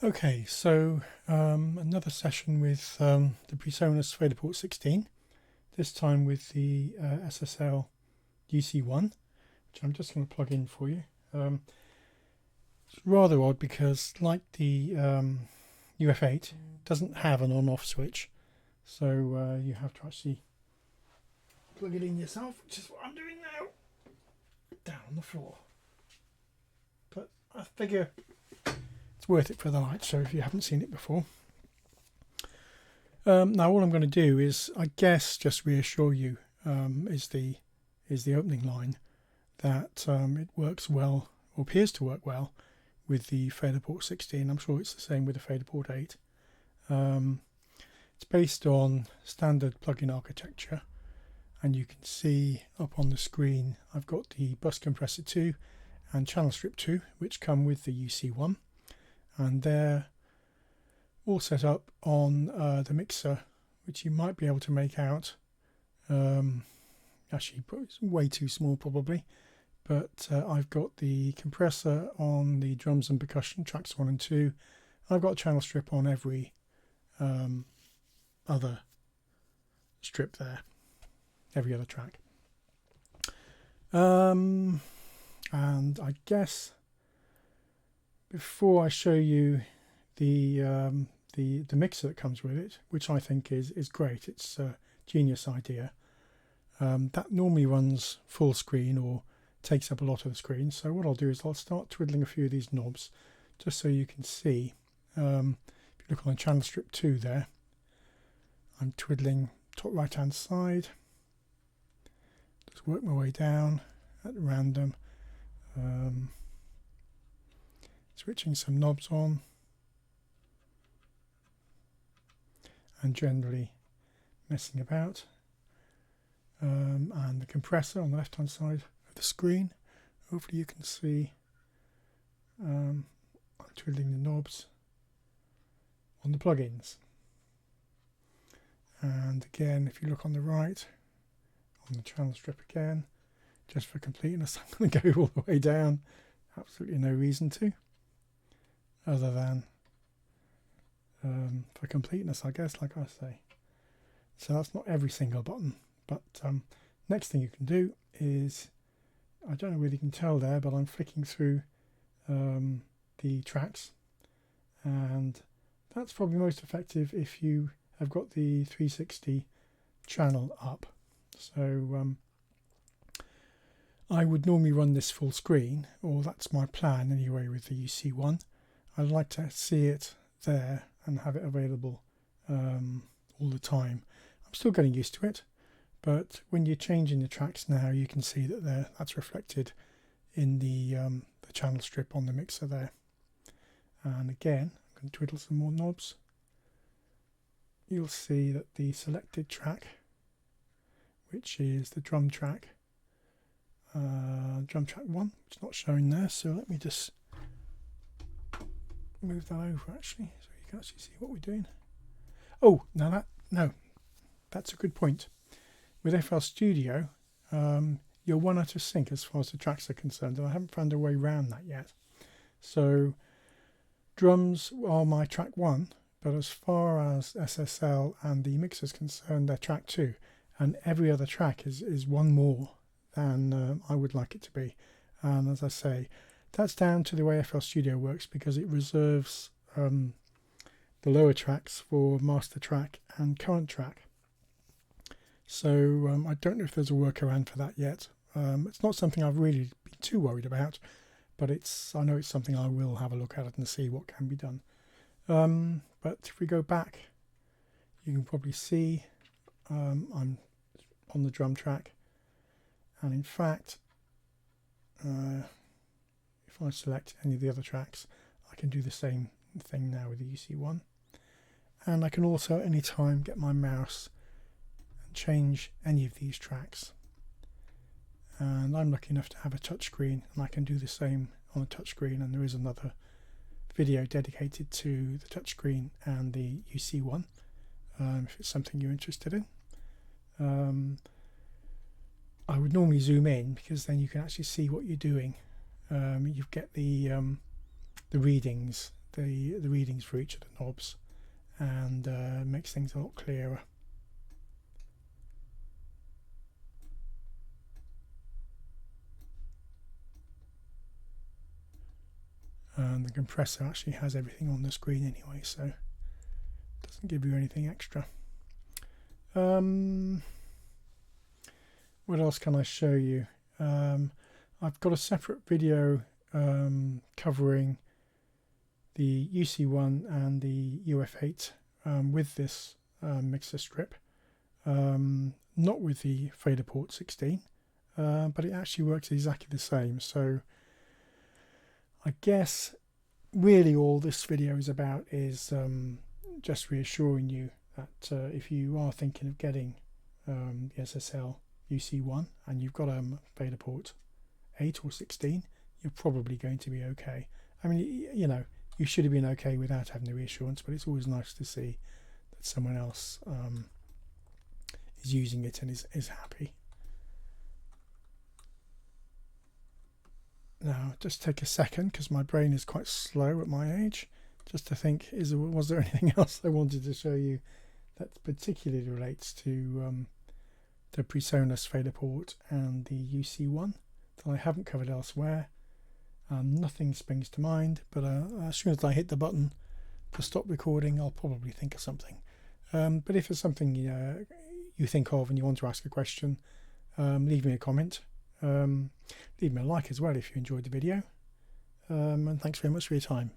Okay, so another session with the Presonus Faderport 16, this time with the SSL UC1, which I'm just going to plug in for you. It's rather odd because, like the UF8, it doesn't have an on-off switch, so you have to actually plug it in yourself, which is what I'm doing now, down on the floor. But I figure it's worth it for the light, so if you haven't seen it before. Now all I'm going to do is, I guess, just reassure you, is the opening line, that it works well, or appears to work well, with the Faderport 16. I'm sure it's the same with the Faderport 8. It's based on standard plugin architecture, and you can see up on the screen I've got the bus compressor 2 and channel strip 2, which come with the UC1, and they're all set up on the mixer, which you might be able to make out. Actually, it's way too small probably, but I've got the compressor on the drums and percussion tracks 1 and 2. I've got a channel strip on every other strip there, every other track. And I guess before I show you the mixer that comes with it, which I think is great, it's a genius idea. That normally runs full screen or takes up a lot of the screen, so what I'll do is I'll start twiddling a few of these knobs just so you can see. If you look on the channel strip 2 there, I'm twiddling top right hand side, just work my way down at random, switching some knobs on, and generally messing about. And the compressor on the left hand side of the screen, hopefully you can see. I'm twiddling the knobs on the plugins, and again, if you look on the right on the channel strip again, just for completeness, I'm going to go all the way down. Absolutely no reason to, other than for completeness, I guess, like I say. So that's not every single button, but next thing you can do is, I don't know whether you can tell there, but I'm flicking through the tracks, and that's probably most effective if you have got the 360 channel up. So I would normally run this full screen, or that's my plan anyway with the UC1. I'd like to see it there and have it available all the time. I'm still getting used to it, but when you're changing the tracks now, you can see that that's reflected in the channel strip on the mixer there. And again, I'm going to twiddle some more knobs. You'll see that the selected track, which is the drum track 1, which is not showing there, so let me just move that over actually, so you can actually see what we're doing. Oh, no, that's a good point. With FL Studio, you're one out of sync as far as the tracks are concerned, and I haven't found a way around that yet. So drums are my track 1, but as far as SSL and the mixer is concerned, they're track 2, and every other track is one more than I would like it to be. And as I say, that's down to the way FL Studio works, because it reserves the lower tracks for master track and current track. So I don't know if there's a workaround for that yet. It's not something I've really been too worried about, but I know it's something I will have a look at it and see what can be done. But if we go back, you can probably see I'm on the drum track, and in fact, if I select any of the other tracks, I can do the same thing now with the UC1, and I can also at any time get my mouse and change any of these tracks. And I'm lucky enough to have a touchscreen, and I can do the same on a touchscreen, and there is another video dedicated to the touchscreen and the UC1 if it's something you're interested in. I would normally zoom in, because then you can actually see what you're doing. You get the readings the readings for each of the knobs, and makes things a lot clearer. And the compressor actually has everything on the screen anyway, so it doesn't give you anything extra. What else can I show you? I've got a separate video covering the UC1 and the UF8 with this mixer strip, not with the Faderport 16, but it actually works exactly the same. So I guess really all this video is about is just reassuring you that if you are thinking of getting the SSL UC1 and you've got a Faderport 8 or 16, you're probably going to be okay. I mean, you know, you should have been okay without having the reassurance, but it's always nice to see that someone else is using it and is happy. Now, just take a second, because my brain is quite slow at my age, just to think, was there anything else I wanted to show you that particularly relates to the Presonus Faderport and the UC1 that I haven't covered elsewhere. Nothing springs to mind, but as soon as I hit the button to stop recording, I'll probably think of something. But if there's something you think of and you want to ask a question, leave me a comment. Leave me a like as well if you enjoyed the video. And thanks very much for your time.